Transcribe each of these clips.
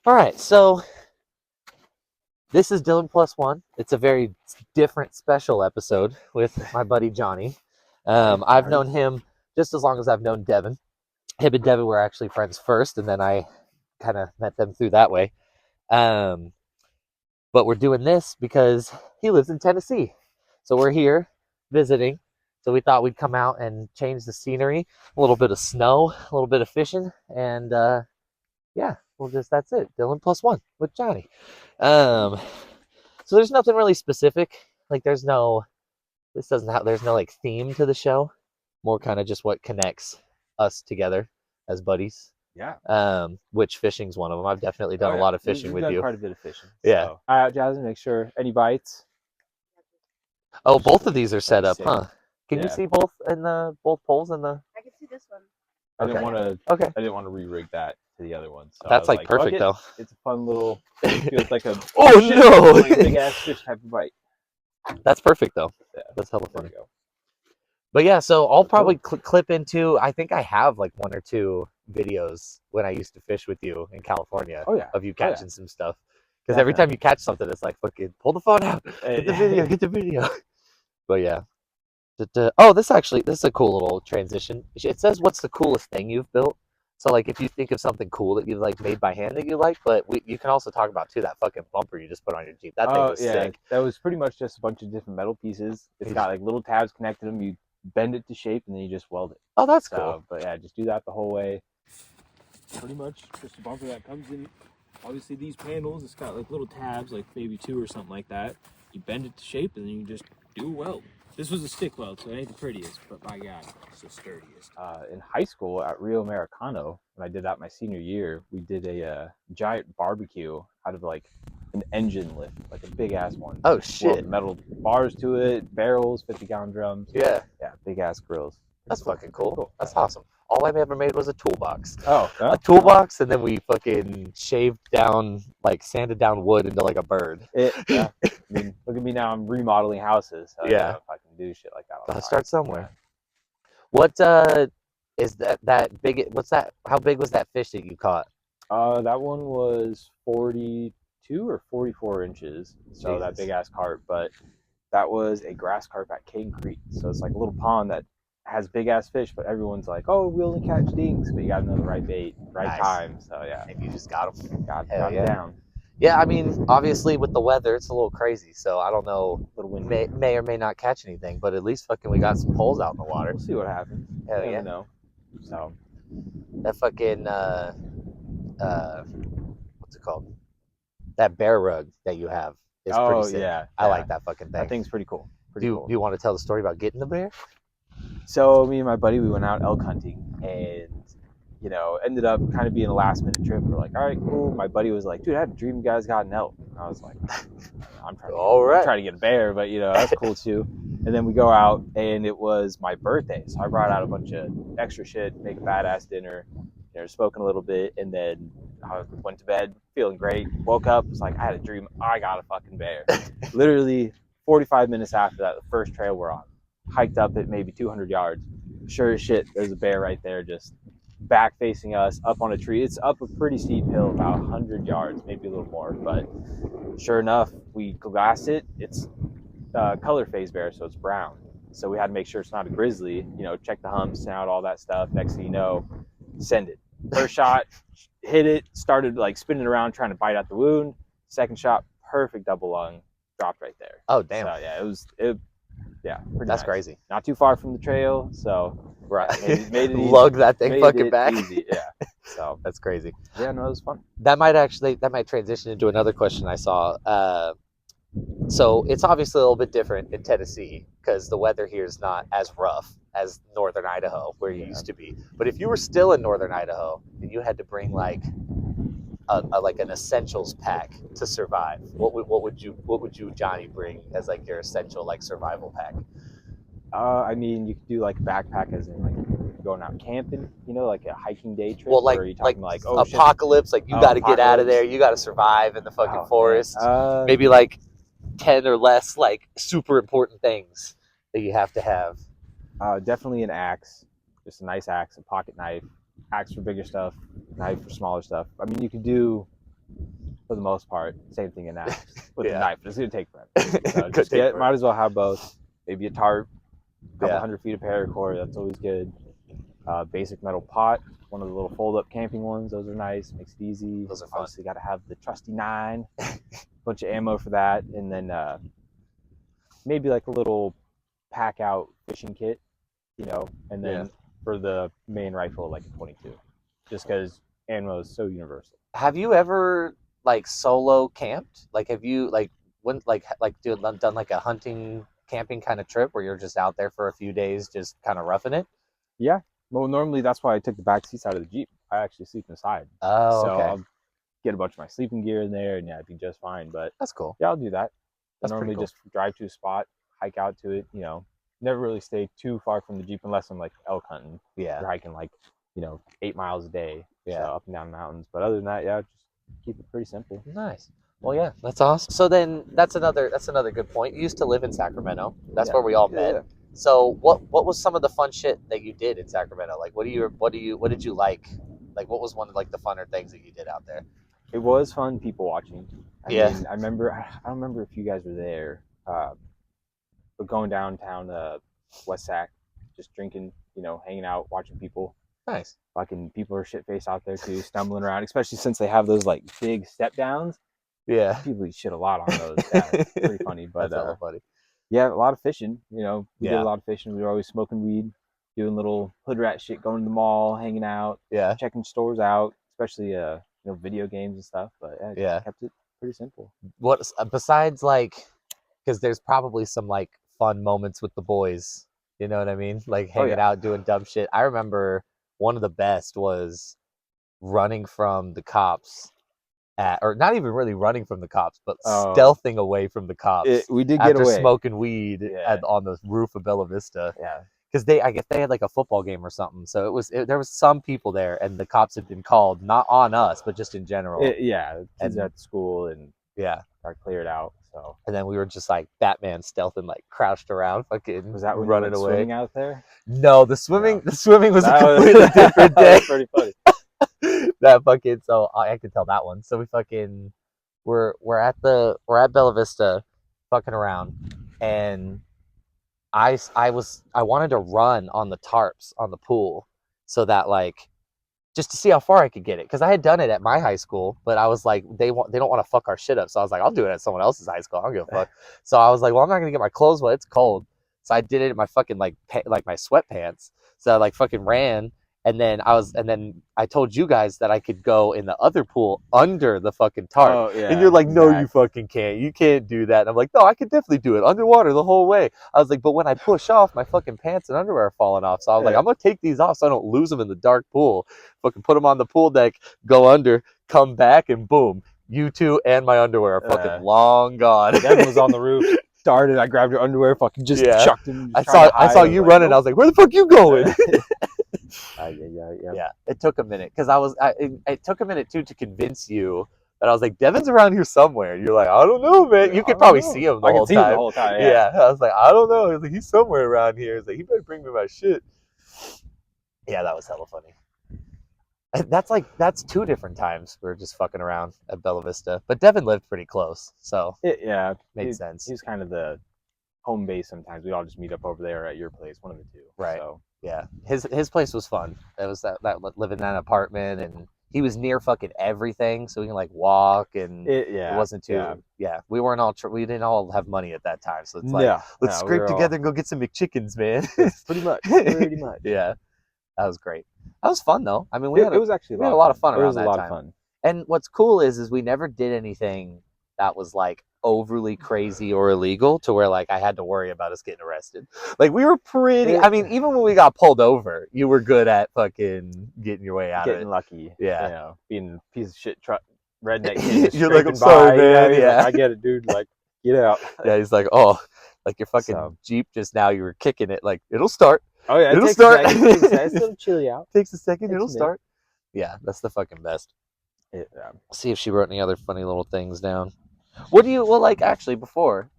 All right, so this is Dylan Plus One. It's a very different, special episode with my buddy Jonny. I've known him just as long as I've known Devon. Him and Devon were actually friends first, and then I kind of met them through that way. But we're doing this because he lives in Tennessee. So we're here visiting. So we thought we'd come out and change the scenery. A little bit of snow, a little bit of fishing, and yeah, that's it. Dylan Plus One with Jonny. So there's nothing really specific. Like there's no like theme to the show. More kind of just what connects us together as buddies. Yeah. Which fishing's one of them. I've definitely done a lot of fishing with done you. Quite a bit of fishing. Yeah. So. All right, Jasmine, make sure any bites. Oh, both of these are set up, huh? Can you see both both poles in the? I can see this one. I didn't want to. Okay. I didn't want to re-rig that to the other one. So that's like perfect though. It's a fun little. It feels like a. Oh no! Like a big ass fish type of bite. That's perfect though. Yeah, that's hella funny. But yeah, so I'll probably clip into. I think I have like 1 or 2 videos when I used to fish with you in California. Oh yeah. Of you catching some stuff. Because every time you catch something, it's like fucking pull the phone out, get the video. But yeah. Oh, this is a cool little transition. It says, "What's the coolest thing you've built?" So like, if you think of something cool that you've like made by hand that you like, but you can also talk about too that fucking bumper you just put on your Jeep. That thing was sick. That was pretty much just a bunch of different metal pieces. It's got like little tabs connected to them. You bend it to shape and then you just weld it. Oh, that's cool. But yeah, just do that the whole way. Pretty much just a bumper that comes in. Obviously, these panels, it's got like little tabs, like maybe 2 or something like that. You bend it to shape and then you just do a weld. This was a stick weld, so it ain't the prettiest, but by God, it's the sturdiest. In high school at Rio Americano, when I did that my senior year, we did a giant barbecue out of like an engine lift, like a big ass one. Oh shit! Metal bars to it, barrels, 50-gallon drums. Yeah, big ass grills. That's fucking cool. That's awesome. All I ever made was a toolbox. Oh, a toolbox, and then we fucking sanded down wood into like a bird. I mean, look at me now. I'm remodeling houses. So yeah, if I can do shit like that. Gotta start somewhere. What is that big? What's that? How big was that fish that you caught? That one was 42 or 44 inches. So Jesus. That big ass carp, but that was a grass carp at King Creek. So it's like a little pond that has big ass fish, but everyone's like, "Oh, we only catch dinks," but you got to know the right bait, right time. So yeah, and you just got them. Got them down. Yeah, I mean, obviously with the weather, it's a little crazy. So I don't know, may or may not catch anything, but at least fucking we got some poles out in the water. We'll see what happens. Hell yeah. Know. So that fucking what's it called? That bear rug that you have is pretty sick. Yeah, I like that fucking thing. That thing's pretty cool. Do you want to tell the story about getting the bear? So me and my buddy, we went out elk hunting, and ended up kind of being a last minute trip. We're like, all right, cool. My buddy was like, dude, I had a dream you guys got an elk. And I was like, I'm trying to get a bear, but that's cool too. And then we go out, and it was my birthday, so I brought out a bunch of extra shit, make a badass dinner, smoking a little bit, and then I went to bed feeling great. Woke up, was like, I had a dream, I got a fucking bear. Literally 45 minutes after that, the first trail we're on, hiked up it maybe 200 yards. Sure as shit, there's a bear right there, just back facing us, up on a tree. It's up a pretty steep hill, about 100 yards, maybe a little more. But sure enough, we glassed it. It's color phase bear, so it's brown. So we had to make sure it's not a grizzly. Check the humps, snout, all that stuff. Next thing you know, send it. First shot, hit it, started like spinning around trying to bite out the wound. Second shot, perfect double lung, dropped right there. Oh damn! So yeah, that's nice. Crazy. Not too far from the trail, so right. Made it easy. Lug that thing fucking back. Easy. Yeah. So that's crazy. Yeah, no, it was fun. That might transition into another question I saw. So it's obviously a little bit different in Tennessee because the weather here is not as rough as northern Idaho, where you used to be. But if you were still in northern Idaho and you had to bring like an essentials pack to survive, what would you Jonny bring as like your essential like survival pack? I mean, you could do like a backpack as in like going out camping, like a hiking day trip. Well, like apocalypse, like you got to get out of there, you got to survive in the fucking forest. Maybe like 10 or less like super important things that you have to have. Definitely an axe, just a nice axe, a pocket knife, axe for bigger stuff, knife for smaller stuff. I mean, you could do for the most part. Same thing in that, just with a Yeah. knife. It's gonna take forever. So Could just take might forever. as well have both. Maybe a tarp, a couple Yeah. 100 feet of paracord. That's always good. Basic metal pot, one of the little fold-up camping ones. Those are nice. Makes it easy. Those are fun. Obviously, got to have the trusty 9. Bunch of ammo for that, and then maybe like a little pack out fishing kit, and then Yeah. for the main rifle, like a 22, just because ammo is so universal. Have you ever like solo camped? Like, have you like when done like a hunting camping kind of trip where you're just out there for a few days, just kind of roughing it? Yeah. Well, normally that's why I took the back seats out of the Jeep. I actually sleep inside. Oh, So okay. I'll get a bunch of my sleeping gear in there, and yeah, I'd be just fine. But That's cool. yeah, I'll do that. I That's pretty normally cool. just drive to a spot, hike out to it, never really stay too far from the Jeep unless I'm like elk hunting. Yeah. We're hiking like, 8 miles a day. Yeah. So up and down mountains. But other than that, yeah, just keep it pretty simple. Nice. Well, yeah, that's awesome. So then that's another good point. You used to live in Sacramento. That's where we all met. Yeah. So what was some of the fun shit that you did in Sacramento? Like what did you like? Like what was one of like the funner things that you did out there? It was fun people watching. I Yeah. mean, I don't remember if you guys were there, but going downtown West Sac, just drinking, hanging out, watching people. Nice. Fucking people are shit faced out there too, stumbling around, especially since they have those like big step downs. Yeah. People eat shit a lot on those. Yeah, it's pretty funny. But That's hella funny. yeah, a lot of fishing. We did Yeah. a lot of fishing. We were always smoking weed, doing little hood rat shit, going to the mall, hanging out, Yeah. checking stores out, especially video games and stuff. But yeah, Yeah. kept it pretty simple. What besides like, because there's probably some like fun moments with the boys. You know what I mean? Like hanging out, doing dumb shit. I remember one of the best was running from the cops or not even really running from the cops, but stealthing away from the cops. We did get after away. smoking weed on the roof of Bella Vista. Yeah. Because I guess they had like a football game or something. So there was some people there, and the cops had been called, not on us, but just in general. Kids at school, and yeah, got cleared out. So and then we were just like Batman stealthing, like crouched around, fucking was that when running you went away. Swimming out there? No, the swimming was a completely different day. That was pretty funny. That fucking so I could tell that one. So we fucking we're at Bella Vista, fucking around, and I wanted to run on the tarps on the pool so that like just to see how far I could get it, because I had done it at my high school, but I was like they don't want to fuck our shit up, so I was like I'll do it at someone else's high school. I don't give a fuck. So I was like, well, I'm not gonna get my clothes wet. It's cold. So I did it in my fucking like my sweatpants. So I like fucking ran, and then I told you guys that I could go in the other pool under the fucking tarp. And you're like, no, you fucking can't. You can't do that. And I'm like, no, I could definitely do it underwater the whole way. I was like, but when I push off, my fucking pants and underwear are falling off. So I was like, I'm gonna take these off so I don't lose them in the dark pool. Fucking put them on the pool deck, go under, come back, and boom, you two and my underwear are fucking long gone. Devon was on the roof. Started. I grabbed your underwear, fucking just chucked him. I saw you running. I was like, "Where the fuck you going?" Yeah. It took a minute because it took a minute too to convince you that I was like, "Devon's around here somewhere." And you're like, "I don't know, man." You could probably see him the whole time. The whole time. Yeah. I was like, "I don't know." He's like, "He's somewhere around here." He's like, "He better bring me my shit." Yeah, that was hella funny. That's 2 different times we were just fucking around at Bella Vista, but Devon lived pretty close, so made sense. He's kind of the home base. Sometimes we all just meet up over there at your place, one of the two. Right. So yeah, his place was fun. It was that living in that apartment, and he was near fucking everything, so we can like walk, and it wasn't too. Yeah, we didn't all have money at that time, so it's like let's scrape together and go get some McChickens, man. Pretty much. Yeah. That was great. That was fun though. I mean, we had a lot of fun around that time. And what's cool is we never did anything that was like overly crazy or illegal to where like I had to worry about us getting arrested. Like we were pretty. I mean, even when we got pulled over, you were good at fucking getting your way out of it. Getting lucky. Yeah. Being a piece of shit truck redneck kid. You're like, I'm sorry, man. Yeah. Like, I get it, dude. Like, get out. Yeah. He's like, oh, like your fucking Jeep just now. You were kicking it. Like it'll start. Oh yeah, it'll start. It's a little chilly out. Takes a second. It'll start. Yeah, that's the fucking best. See if she wrote any other funny little things down. What do you? Well, like actually, before,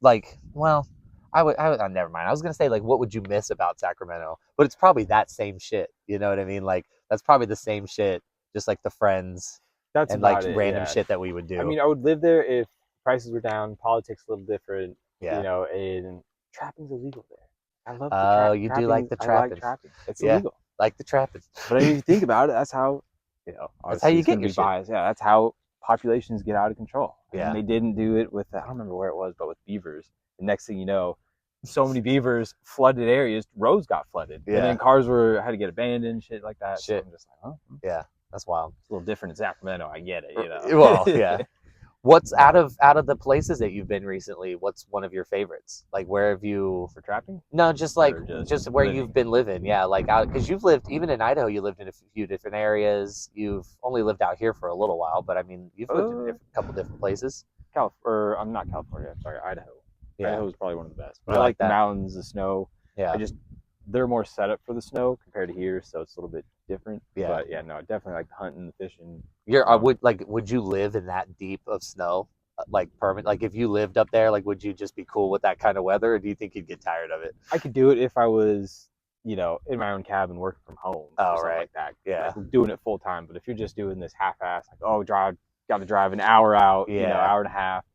like, well, I would. Never mind. I was gonna say like, what would you miss about Sacramento? But it's probably that same shit. You know what I mean? Like that's probably the same shit. Just like the friends. That's and like about it, random yeah. shit that we would do. I mean, I would live there if prices were down, politics a little different, Yeah. and trapping's illegal there. I love the Oh, you do like trapping. the I like trapping. trapping. It's Yeah, illegal. like the trapping. But I mean, if you think about it, that's how, That's how obviously you it's get going to your be shit. biased. Yeah, that's how populations get out of control. Yeah. And they didn't do it with, I don't remember where it was, but with beavers. The next thing you know, so many beavers, flooded areas, roads got flooded. Yeah. And then cars had to get abandoned, shit like that. Shit. So I'm just like, Yeah, that's wild. It's a little different in Sacramento. I get it, Well, yeah. What's out of the places that you've been recently? What's one of your favorites? Like, where have you? For trapping? No, just like Or just where living? you've been living. Yeah, like out because you've lived even in Idaho. You lived in a few different areas. You've only lived out here for a little while, but I mean, you've lived in a couple different places. I'm not California. I'm sorry, Idaho. Yeah. Idaho is probably one of the best. But You I like like the that? mountains, the snow. Yeah. They're more set up for the snow compared to here, so it's a little bit different. Yeah. But yeah, no, I definitely like the hunting, the fishing. Would you live in that deep of snow, like permanent? Like if you lived up there, like would you just be cool with that kind of weather, or do you think you'd get tired of it? I could do it if I was, in my own cabin working from home or something right. like that. Yeah. Like doing it full time. But if you're just doing this half-ass, like, got to drive an hour out, hour and a half,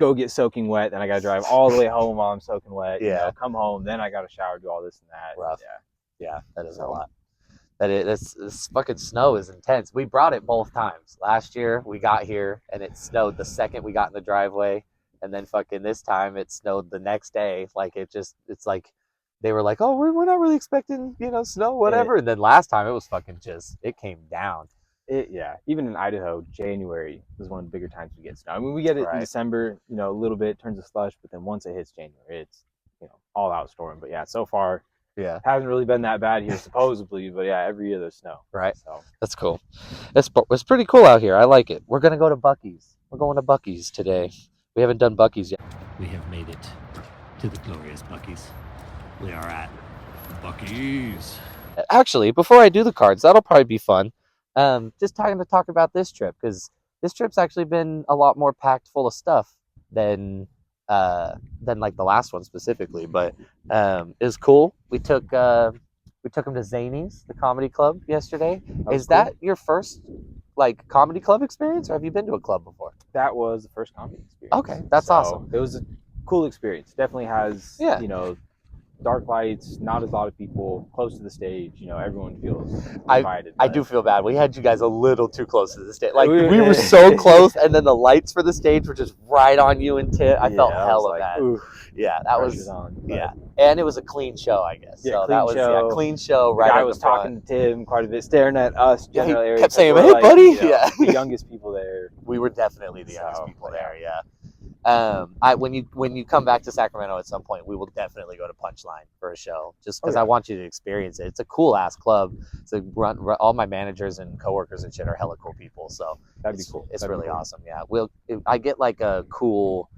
go get soaking wet, then I got to drive all the way home while I'm soaking wet. Yeah. Come home, then I got to shower, do all this and that. Rough. Yeah. Yeah, that is a lot. This fucking snow is intense. We brought it both times. Last year we got here and it snowed the second we got in the driveway, and then fucking this time it snowed the next day. Like it's like they were like, oh, we're not really expecting snow, whatever. And then last time it was fucking it came down. Even in Idaho, January was one of the bigger times we get snow. I mean, we get it in December, a little bit, turns to slush, but then once it hits January, it's all out storm. But yeah, so far. Yeah, hasn't really been that bad here supposedly, but yeah, every year there's snow. Right. So that's cool. It's pretty cool out here. I like it. We're gonna go to Buc-ee's. We're going to Buc-ee's today. We haven't done Buc-ee's yet. We have made it to the glorious Buc-ee's. We are at Buc-ee's. Actually, before I do the cards, that'll probably be fun. Just time to talk about this trip, because this trip's actually been a lot more packed full of stuff than like the last one specifically, but it was cool. We took him to Zany's, the comedy club, yesterday. Is that your first like comedy club experience, or have you been to a club before? That was the first comedy experience. Okay, that's awesome. It was a cool experience. Definitely has dark lights, not a lot of people, close to the stage. Everyone feels invited. I do feel bad. We had you guys a little too close to the stage. Like we were so close, and then the lights for the stage were just right on you and Tit. I felt hella bad. Yeah, that was and it was a clean show, I guess. Yeah, so that was clean show. Right. I was talking to Tim quite a bit, staring at us. Yeah, he area, kept saying, "Hey, buddy." The youngest people there. We were definitely the youngest people there. Yeah. When you come back to Sacramento at some point, we will definitely go to Punchline for a show, just because I want you to experience it. It's a cool ass club. All my managers and coworkers and shit are hella cool people, so that'd be cool. It's really awesome. Yeah, I get like a cool,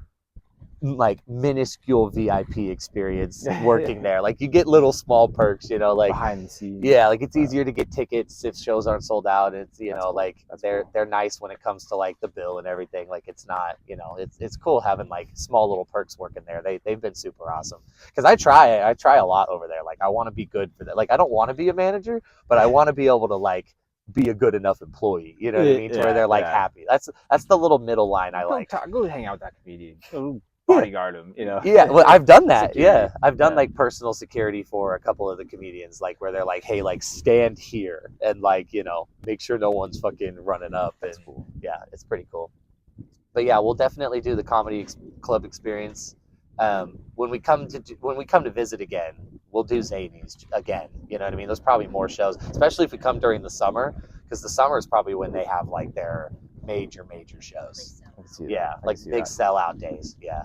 like minuscule VIP experience working there. Like you get little small perks, like behind the scenes. Yeah, like it's easier to get tickets if shows aren't sold out. It's they're nice when it comes to like the bill and everything. Like it's not, it's cool having like small little perks working there. They've been super awesome. Because I try a lot over there. Like I want to be good for that. Like I don't want to be a manager, but I want to be able to like be a good enough employee. You know what I mean? To where they're like happy. That's the little middle line I like. Go hang out with that comedian. Bodyguard him, Yeah, well, I've done that. Security. Yeah, I've done like personal security for a couple of the comedians, like where they're like, "Hey, like stand here and like make sure no one's fucking running up." And cool. Yeah, it's pretty cool. But yeah, we'll definitely do the comedy club experience. When we come to visit again, we'll do Zany's again. You know what I mean? There's probably more shows, especially if we come during the summer, because the summer is probably when they have like their major shows. Yeah, like big sellout days. Yeah.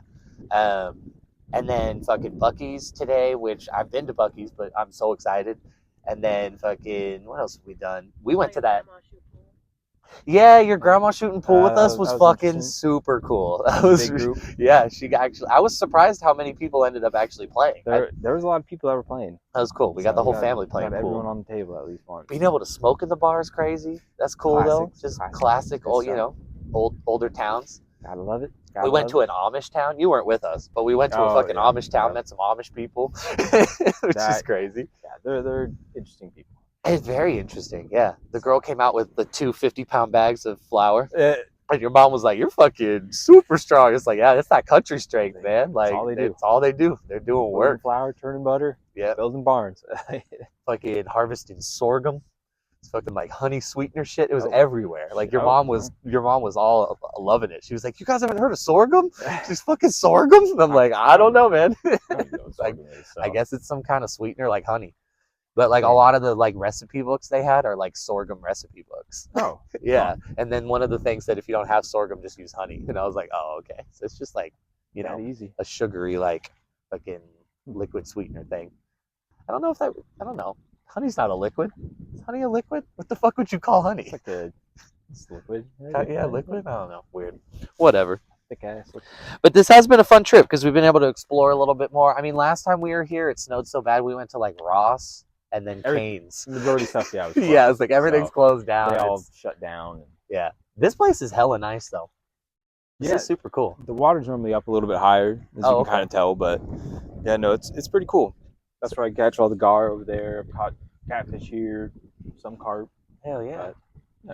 And then fucking Buc-ee's today, which I've been to Buc-ee's, but I'm so excited. And then fucking, what else have we done? We went to that. Yeah, your grandma shooting pool with us was fucking super cool. That was big group. Yeah, I was surprised how many people ended up actually playing. There was a lot of people that were playing. That was cool. We got the whole family playing pool. Everyone on the table at least once. Being able to smoke in the bar is crazy. That's cool though. Just classic old, older towns. Gotta love it. We went to an Amish town. You weren't with us, but we went to a fucking Amish town, met some Amish people, which is crazy. Yeah, they're interesting people. It's very interesting. Yeah, the girl came out with the 2 50-pound bags of flour, Uh, and your mom was like, "You're fucking super strong." It's like, yeah, that's not country strength, man. Like, all they do. it's all they do. They're doing Moving work. flour, turning butter, Yeah, building barns. fucking harvesting sorghum. It's fucking like honey sweetener shit. It was Oh, everywhere. Like your oh, mom was all loving it. She was like, "You guys haven't heard of sorghum? She's fucking sorghum." And I'm like, "I don't know, man." I don't even know what Like, sorghum is. So. I guess it's some kind of sweetener like honey. But like a Yeah. lot of the like recipe books they had are like sorghum recipe books. Oh, Yeah. And then one of the things said if you don't have sorghum, just use honey. And I was like, oh, okay. So it's just like, you that know, easy. a sugary like fucking liquid sweetener thing. I don't know if that I don't know. Honey's not a liquid. Is honey a liquid? What the fuck would you call honey? It's like it's liquid. Yeah, liquid? I don't know. Weird. Whatever. Thick ass liquid. But this has been a fun trip because we've been able to explore a little bit more. I mean, last time we were here, it snowed so bad we went to like Ross and then Canes. Majority stuff, yeah. Yeah, it's like everything's so closed down. They all shut down. Yeah. This place is hella nice though. This is super cool. The water's normally up a little bit higher, as you can kind of tell, but yeah, no, it's pretty cool. That's where I catch all the gar over there. I've caught catfish here, some carp. Hell yeah. Yeah.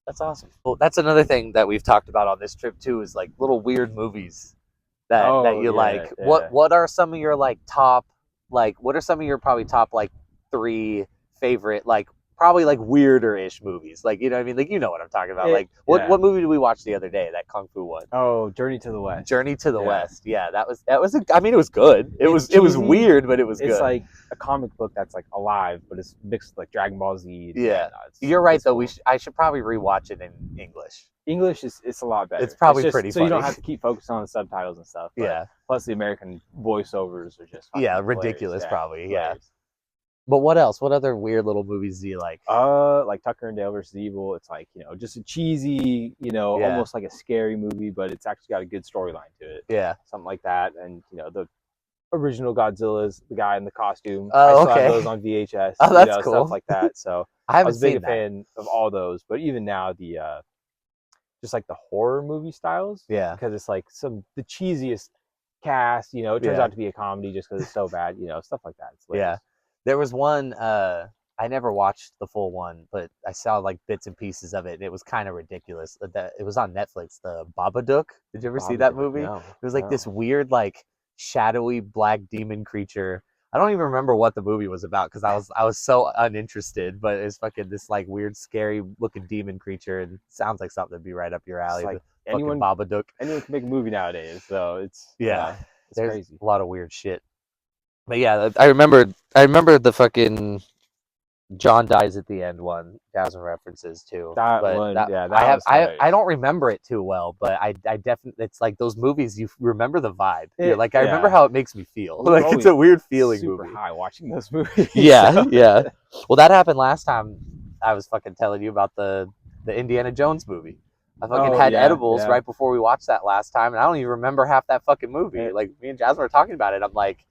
That's awesome. Well, that's another thing that we've talked about on this trip too is like little weird movies that you like. Yeah. What are some of your like top what are some of your probably top like 3 favorite like probably like weirder-ish movies? Like, you know what I mean? Like, you know what I'm talking about. Like what movie did we watch the other day? That Kung Fu one. Oh, Journey to the West. Journey to the West. Yeah, that was I mean it was good. It was weird, but it was good. It's like a comic book that's like alive, but it's mixed with like Dragon Ball Z. Yeah. You're right though. Cool. I should probably rewatch it in English. English it's a lot better. It's probably pretty so funny. You don't have to keep focusing on the subtitles and stuff. Yeah. Plus the American voiceovers are just ridiculous. Yeah, probably. Yeah. But what else? What other weird little movies do you like? Like Tucker and Dale versus Evil. It's like, just a cheesy, almost like a scary movie, but it's actually got a good storyline to it. Yeah. Something like that. And, the original Godzilla's the guy in the costume. Oh, I still okay. have those on VHS. Oh, that's cool. Stuff like that. So I was a big fan of all those. But even now, the just like the horror movie styles. Yeah. Because it's like the cheesiest cast, it turns out to be a comedy just because it's so bad, stuff like that. It's yeah. There was one, I never watched the full one, but I saw like bits and pieces of it, and it was kind of ridiculous. It was on Netflix, the Babadook. Did you ever see that movie? No, it was like this weird, like shadowy black demon creature. I don't even remember what the movie was about because I was so uninterested. But it's fucking this like weird, scary looking demon creature, and it sounds like something to be right up your alley. Like fucking Babadook. Anyone can make a movie nowadays, so it's it's there's crazy. A lot of weird shit. But yeah, I remember the fucking John dies at the end one. Thousand references too. I don't remember it too well, but I definitely it's like those movies you remember the vibe. I remember how it makes me feel. Like it's a weird feeling super movie. high watching those movies. Yeah. Well, that happened last time. I was fucking telling you about the Indiana Jones movie. I fucking had edibles right before we watched that last time, and I don't even remember half that fucking movie. Like me and Jasmine were talking about it. I'm like,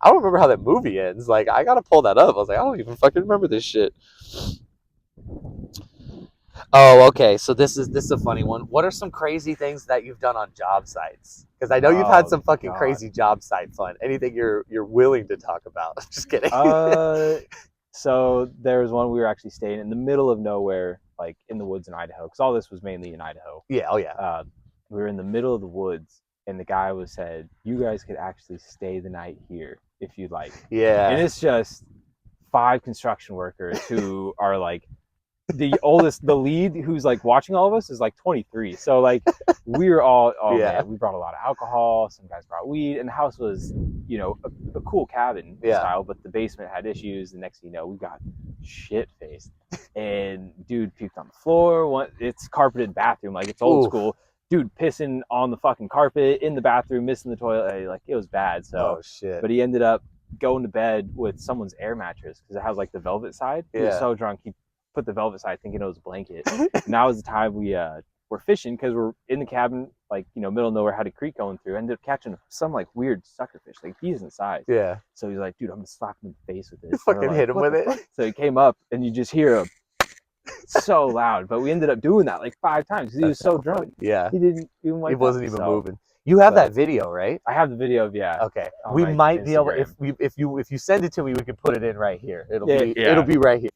I don't remember how that movie ends. Like, I gotta pull that up. I was like, I don't even fucking remember this shit. Oh, okay. So this is a funny one. What are some crazy things that you've done on job sites? Because I know you've had some fucking crazy job site fun. Anything you're willing to talk about? Just kidding. So there was one we were actually staying in the middle of nowhere, like in the woods in Idaho, because all this was mainly in Idaho. Yeah. Oh yeah. We were in the middle of the woods, and the guy said, "You guys could actually stay the night here if you'd like." Yeah. And it's just 5 construction workers who are like the oldest. The lead who's like watching all of us is like 23. So like we were all man, we brought a lot of alcohol. Some guys brought weed, and the house was a cool cabin style, but the basement had issues. The next thing you know, we got shit faced, and dude puked on the floor. It's carpeted bathroom, like it's old school. Dude pissing on the fucking carpet in the bathroom, missing the toilet. Like it was bad. So, shit. But he ended up going to bed with someone's air mattress because it has like the velvet side. He was so drunk, he put the velvet side thinking it was a blanket. And that was the time we were fishing because we're in the cabin, like middle of nowhere, had a creek going through. Ended up catching some like weird sucker fish, like decent size. Yeah. So he's like, "Dude, I'm gonna slap him in the face with this." Fucking hit him with it. So he came up, and you just hear him. So loud, but we ended up doing that like 5 times because he was so drunk. Yeah, he didn't even. He wasn't even moving. You have But- that video, right? I have the video of Okay. on We my might be able Instagram. if you send it to me, we can put it in right here. It'll Yeah, be yeah. it'll be right here.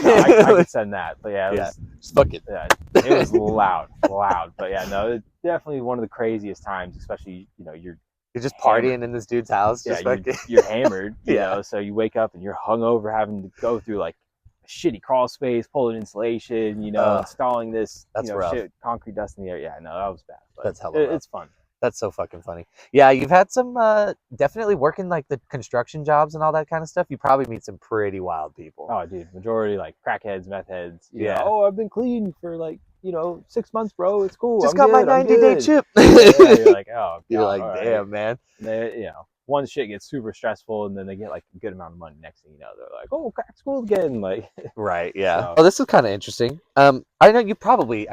No, I could send that, but yeah, it was, Just fuck it. yeah, it was loud. But yeah, no, it's definitely one of the craziest times, especially you're just hammered. partying in this dude's house. Yeah, Just fucking. you're hammered, you Yeah. know, so you wake up and you're hungover, having to go through like a shitty crawl space, pulling insulation, installing this, That's rough. shit, concrete dust in the air. Yeah, no, that was bad. But That's hella rough. it's fun. That's so fucking funny. Yeah, you've had some definitely working like the construction jobs and all that kind of stuff. You probably meet some pretty wild people. Oh, dude, majority like crackheads, meth heads. Yeah. Oh, I've been clean for like 6 months, bro. It's cool. Just I'm got good, my I'm 90-day good. chip. Yeah, you're like, oh, You're God, like, all damn, man. They, one shit gets super stressful, and then they get like a good amount of money. Next thing you know, they're like, oh, crack school again. Like, right, yeah. So. Oh, this is kind of interesting. I know you probably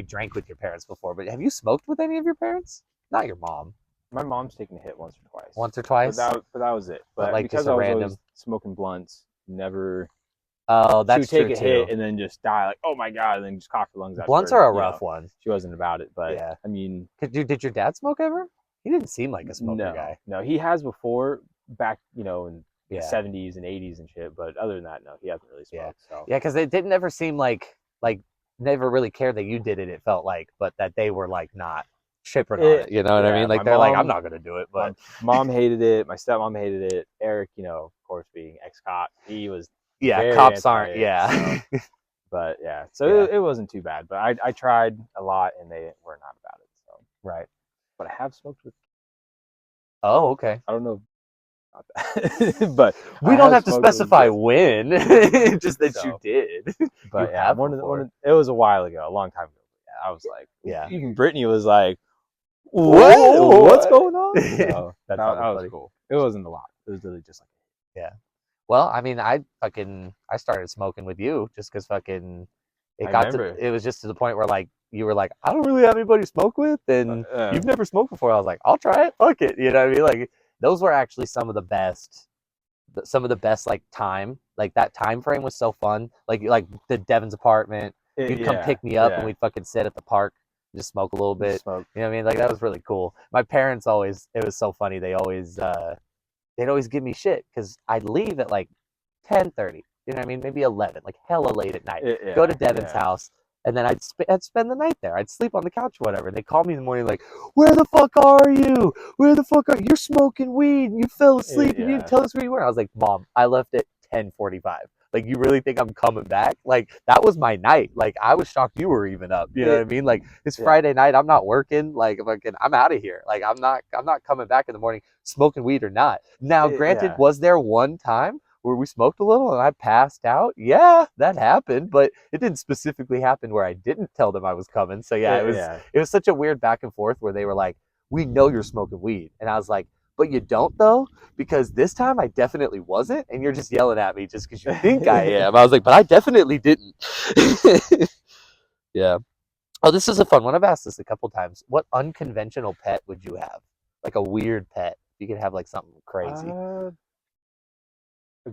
drank with your parents before, but have you smoked with any of your parents? Not your mom. My mom's taken a hit once or twice. Once or twice? But that was it. But like because just a I was random always smoking blunts, never. Oh, that's she would true take a too. hit and then just die, like, oh my God, and then just cough her lungs out. Blunts are a rough one. She wasn't about it, but Yeah. I mean, did your dad smoke ever? He didn't seem like a smoker guy. No, he has before back, in the Yeah. 70s and 80s and shit. But other than that, no, he hasn't really smoked. So Yeah, because it didn't ever seem like never really cared that you did it. It felt like, but that they were like not tripping on it. You know what I mean? Like they're like, I'm not gonna do it. But my mom hated it. My stepmom hated it. Eric, of course, being ex-cop, he was very cops aren't. anti-it, Yeah. so, but yeah, so it wasn't too bad. But I tried a lot, and they were not about it. So right. But I have smoked with. Oh, okay. I don't know. But we don't have to specify when, just that you did. But you yeah, it was a while ago, a long time ago. Yeah, I was like, even Brittany was like, what's going on? So that was cool. It wasn't a lot. It was really just like, yeah. Well, I mean, I started smoking with you just because it was just to the point where like you were like, I don't really have anybody to smoke with, and you've never smoked before. I was like, I'll try it. Fuck it. You know what I mean? Like those were actually some of the best like time. Like that time frame was so fun. Like the Devon's apartment. You'd come pick me up and we'd fucking sit at the park, and just smoke a little bit. You know what I mean? Like that was really cool. My parents it was so funny. They'd always give me shit because I'd leave at like 10:30. You know what I mean? Maybe 11, like hella late at night. Go to Devon's house, and then I'd spend the night there. I'd sleep on the couch or whatever. And they'd call me in the morning like, where the fuck are you? Where the fuck are you? You're smoking weed and you fell asleep and you didn't tell us where you were. I was like, Mom, I left at 10:45. Like, you really think I'm coming back? Like, that was my night. Like, I was shocked you were even up. You know what I mean? Like, it's Friday night. I'm not working. Like, I'm out of here. Like, I'm not coming back in the morning, smoking weed or not. Now, granted, was there one time where we smoked a little and I passed out? Yeah, that happened, but it didn't specifically happen where I didn't tell them I was coming. So it was such a weird back and forth where they were like, we know you're smoking weed. And I was like, but you don't though, because this time I definitely wasn't, and you're just yelling at me just because you think I am. I was like, but I definitely didn't. Yeah. Oh, this is a fun one. I've asked this a couple times. What unconventional pet would you have? Like a weird pet. You could have like something crazy. A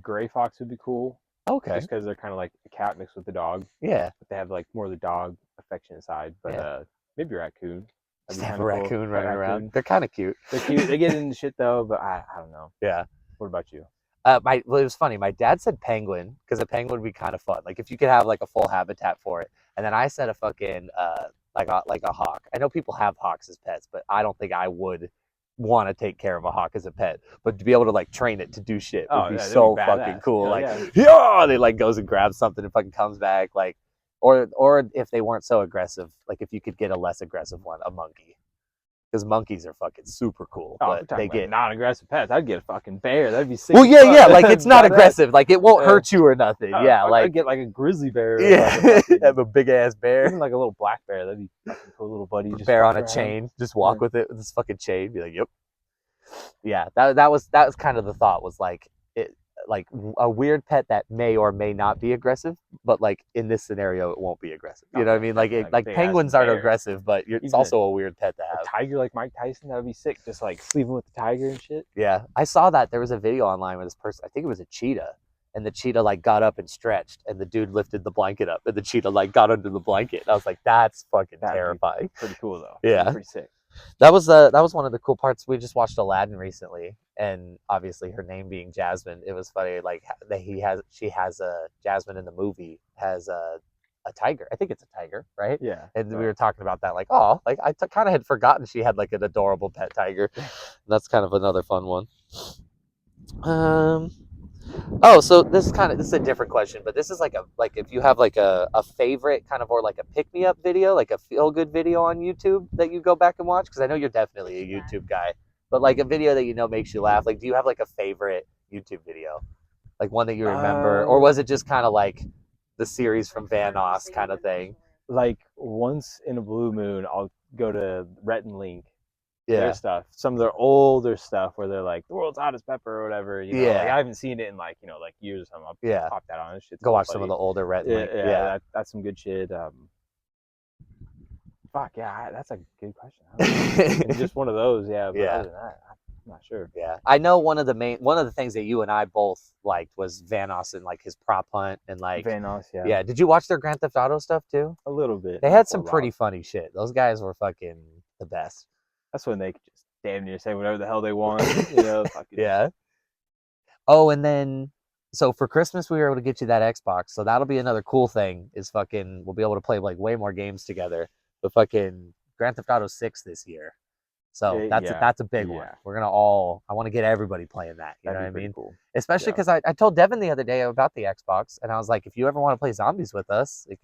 gray fox would be cool. Okay. Just because they're kind of like a cat mixed with a dog. Yeah. But they have like more of the dog affectionate side. But maybe a raccoon. Just have a raccoon running around. They're kind of cute. They're cute. They get into shit though, but I don't know. Yeah. What about you? It was funny. My dad said penguin because a penguin would be kind of fun. Like if you could have like a full habitat for it. And then I said a fucking like a hawk. I know people have hawks as pets, but I don't think I would want to take care of a hawk as a pet. But to be able to like train it to do shit would be so fucking cool. Like they like goes and grabs something and fucking comes back. Like or if they weren't so aggressive, like if you could get a less aggressive one, a monkey. Because monkeys are fucking super cool. But they get non-aggressive pets. I'd get a fucking bear. That'd be sick. Well, yeah. Like it's not aggressive. Like it won't hurt you or nothing. Yeah, like I'd get like a grizzly bear. Yeah, have a big ass bear. Even like a little black bear. That'd be fucking cool, little buddy. Just bear on a chain. Just walk with it with this fucking chain. Be like, yep. Yeah, that was kind of the thought. Was like like a weird pet that may or may not be aggressive, but like in this scenario it won't be aggressive. You know what I mean? Like penguins aren't aggressive, but it's also a weird pet to have. A tiger like Mike Tyson, that would be sick. Just like sleeping with the tiger and shit. Yeah, I saw that there was a video online where this person, I think it was a cheetah, and the cheetah like got up and stretched, and the dude lifted the blanket up, and the cheetah like got under the blanket. And I was like, that's fucking That'd be terrifying. Pretty cool though. Yeah. Pretty sick. That was one of the cool parts. We just watched Aladdin recently, and obviously her name being Jasmine, it was funny. Like that she has a Jasmine in the movie has a tiger. I think it's a tiger, right? Yeah. And we were talking about that, like, oh, like I kind of had forgotten she had like an adorable pet tiger. That's kind of another fun one. Oh, so this is a different question, but this is like if you have like a favorite kind of, or like a pick me up video, like a feel good video on YouTube that you go back and watch, because I know you're definitely a YouTube guy, but like a video that you know makes you laugh. Like, do you have like a favorite YouTube video, like one that you remember, or was it just kind of like the series from Van Noss kind of thing? Like once in a blue moon, I'll go to Rhett and Link. Yeah, Their stuff, some of their older stuff where they're like the world's hottest pepper or whatever. You know, Yeah. like I haven't seen it in like like years or something. I'll pop that on. This shit's go watch funny. some of the older Rhett. Yeah, Link. That's some good shit. Fuck yeah, that's a good question. It's just one of those, yeah. But other than that, I'm not sure. Yeah, I know one of the things that you and I both liked was Van Noss and like his prop hunt and like Van Noss, yeah. Yeah, did you watch their Grand Theft Auto stuff too? A little bit. They had some pretty funny shit. Those guys were fucking the best. That's when they could just damn near say whatever the hell they want. You know, fucking. Yeah. Oh, and then so for Christmas we were able to get you that Xbox. So that'll be another cool thing. Is fucking we'll be able to play like way more games together. The fucking Grand Theft Auto 6 this year. So that's a big one. We're gonna I want to get everybody playing that. You know what I mean? Cool. Especially because I told Devon the other day about the Xbox, and I was like, if you ever want to play zombies with us, like,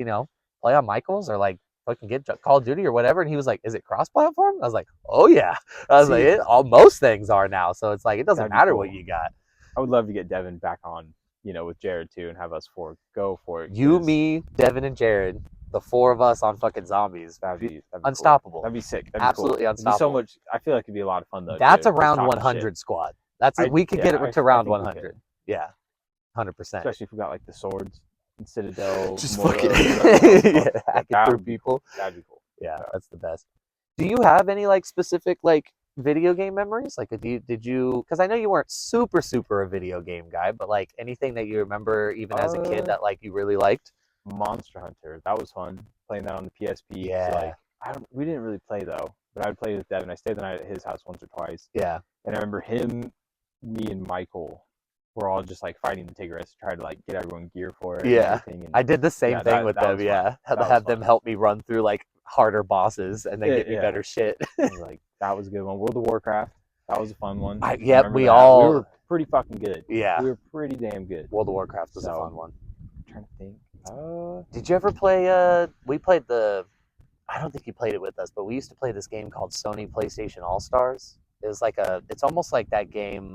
play on Michael's or like fucking get Call of Duty or whatever. And he was like, is it cross-platform? I was like, oh yeah. I was like, most things are now. So it's like, it doesn't matter what you got. I would love to get Devon back on, with Jared too, and have us go for it. You, me, Devon, and Jared. The four of us on fucking zombies. That'd be unstoppable. Cool. That'd be sick. Absolutely unstoppable. So much. I feel like it'd be a lot of fun though. That's a round 100 squad. We could get it to round 100. Yeah, 100%. Especially if we got like the swords and Citadel. Just fucking hacking through people. That'd be cool. Yeah, that's the best. Do you have any like specific like video game memories? Like, did you? Because I know you weren't super a video game guy, but like anything that you remember even as a kid that like you really liked? Monster Hunter, that was fun playing that on the PSP. Yeah, so, we didn't really play though, but I would play with Devin. I stayed the night at his house once or twice. Yeah, and I remember him, me, and Michael were all just like fighting the Tigris to try to like get everyone gear for it. Yeah, and I did the same thing with them. Yeah, have them help me run through like harder bosses and then get me better shit. Like that was a good one. World of Warcraft, that was a fun one. We were pretty fucking good. Yeah, we were pretty damn good. World of Warcraft was a fun one. I'm trying to think. Did you ever play we played I don't think you played it with us, but we used to play this game called Sony PlayStation All Stars. It was like it's almost like that game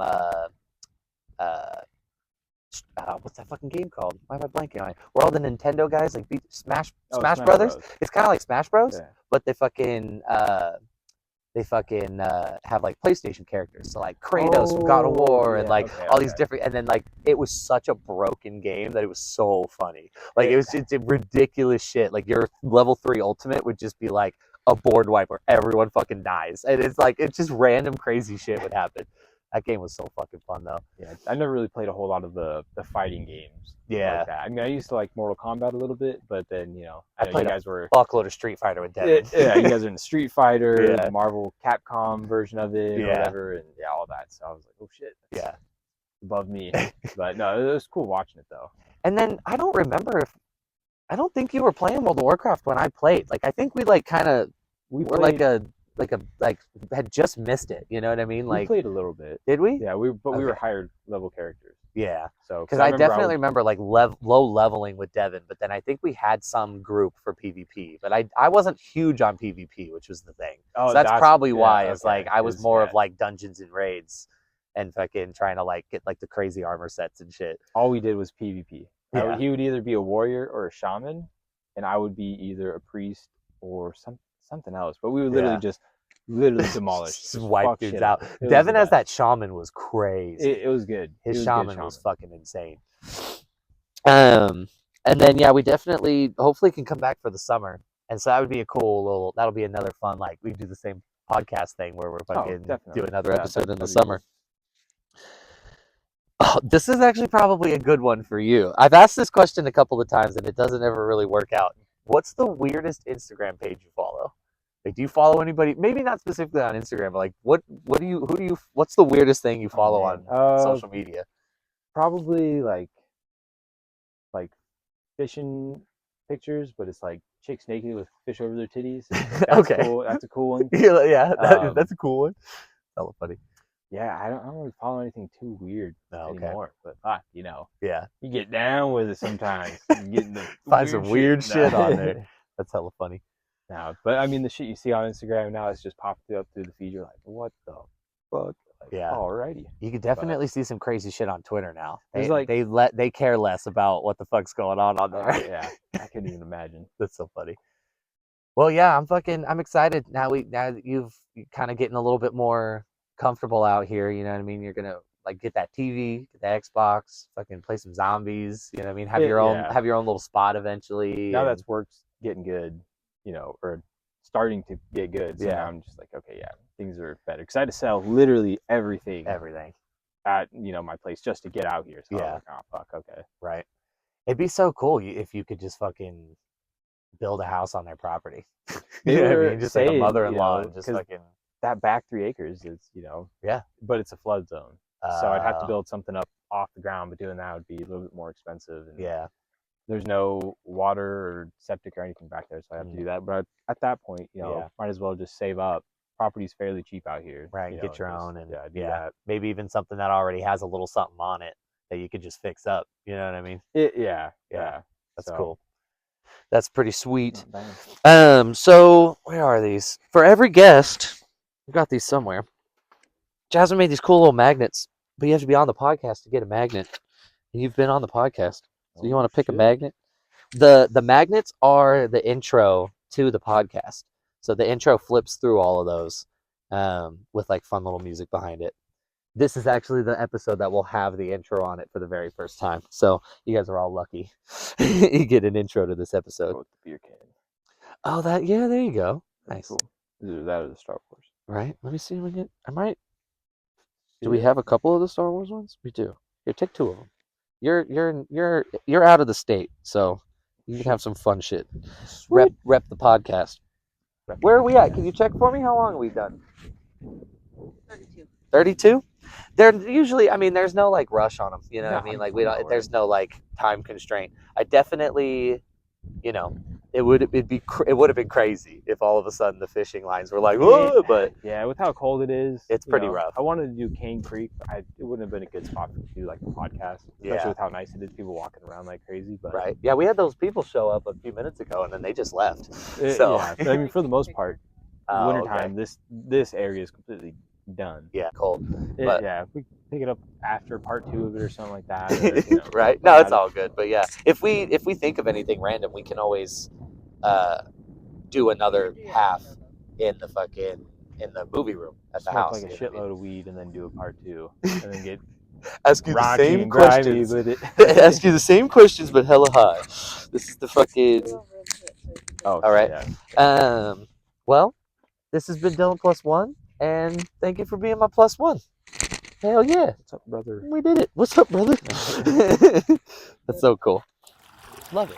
what's that fucking game called? Why am I blanking on it? Where all the Nintendo guys like beat Smash Brothers. It's kind of like Smash Bros, but they fucking have like PlayStation characters, so like Kratos from God of War and like all these different, and then like it was such a broken game that it was so funny. Like it was just ridiculous shit. Like your level 3 ultimate would just be like a board wipe where everyone fucking dies, and it's just random crazy shit would happen. That game was so fucking fun though. Yeah, I never really played a whole lot of the fighting games. Yeah, like that. I mean, I used to like Mortal Kombat a little bit, but then I played you guys were fuckload of Street Fighter with Devon. Yeah, you guys are in the Street Fighter, the Marvel Capcom version of it, or whatever, and all that. So I was like, oh shit, that's above me. But no, it was cool watching it though. And then I don't think you were playing World of Warcraft when I played. Like I think we like kind of were like had just missed it. You know what I mean? Like we played a little bit. Did we? Yeah, we were higher level characters. Yeah. So because I definitely remember like low leveling with Devon, but then I think we had some group for PvP, but I wasn't huge on PvP, which was the thing. So that's probably why. It's like I was more of like dungeons and raids and fucking trying to like get like the crazy armor sets and shit. All we did was PvP. Yeah. He would either be a warrior or a shaman, and I would be either a priest or something else. But we would literally just demolish, just wipe dudes out. Devon as that shaman was crazy. It was good. His shaman was fucking insane. And then we definitely hopefully can come back for the summer, and so that would be a cool little. That'll be another fun like we do the same podcast thing where we're fucking do another episode in the summer. Oh, this is actually probably a good one for you. I've asked this question a couple of times and it doesn't ever really work out. What's the weirdest Instagram page you follow? Like, do you follow anybody? Maybe not specifically on Instagram, but like, what's the weirdest thing you follow on social media? Probably like fishing pictures, but it's like chicks naked with fish over their titties. That's Okay. cool. That's a cool one. Yeah, that's a cool one. Hella funny. Yeah, I don't really follow anything too weird anymore. But Yeah, you get down with it sometimes. You get the find some weird shit on there. That's hella funny. No, but I mean the shit you see on Instagram now is just popping up through the feed. You're like, what the fuck? Like, Yeah. Alrighty. You could definitely see some crazy shit on Twitter now. There's like- They care less about what the fuck's going on there. Yeah, I couldn't even imagine. That's so funny. Well, yeah, I'm excited now that you're kind of getting a little bit more comfortable out here, you know what I mean? You're gonna like get that TV, get the Xbox, fucking play some zombies, you know what I mean? Have your own little spot eventually. Now that's work's getting good, or starting to get good. So Yeah. now I'm just like, okay, yeah, things are better. Because I had to sell literally everything at my place just to get out here. So I was like, oh fuck, okay. Right. It'd be so cool if you could just fucking build a house on their property. You know what I mean? Just like a mother-in-law and just fucking that back 3 acres is, but it's a flood zone. So I'd have to build something up off the ground, but doing that would be a little bit more expensive. And there's no water or septic or anything back there, so I have to do that. But at that point, might as well just save up. Property's fairly cheap out here. Right, get your own and do that. Maybe even something that already has a little something on it that you could just fix up. You know what I mean? Yeah. That's cool. That's pretty sweet. So where are these? For every guest, we got these somewhere. Jasmine made these cool little magnets, but you have to be on the podcast to get a magnet. And you've been on the podcast, so you want to pick a magnet? The magnets are the intro to the podcast. So the intro flips through all of those with like fun little music behind it. This is actually the episode that will have the intro on it for the very first time. So you guys are all lucky. You get an intro to this episode. With the beer can. Oh, there you go. Nice. Cool. Either that or the Star Wars. Right. Let me see if we get. Do we have a couple of the Star Wars ones? We do. Here, take 2 of them. You're out of the state, so you can have some fun shit. Rep the podcast. Where are we at? Can you check for me? How long are we done? 32. 32? They're usually, there's no like rush on them. You know what I mean? Like there's no like time constraint. I definitely, it would have been crazy if all of a sudden the fishing lines were like, whoa, but yeah, with how cold it is, it's pretty rough. I wanted to do Cane Creek. It wouldn't have been a good spot to do like a podcast, especially with how nice it is. People walking around like crazy, but right. Yeah, we had those people show up a few minutes ago and then they just left. Yeah, for the most part, wintertime, okay. this area is completely done. Yeah, cold. If we pick it up after part 2 of it or something like that. Or, right. No, it's all good. But yeah, if we think of anything random, we can always do another half in the movie room at the house. Like a shitload of weed and then do a part 2 and then get ask you the same questions. With it. Ask you the same questions, but hella high. This is the fucking. Oh, all right. Yeah. Well, this has been Dylan +1, and thank you for being my +1. Hell yeah! What's up, brother? We did it. What's up, brother? That's so cool. Love it.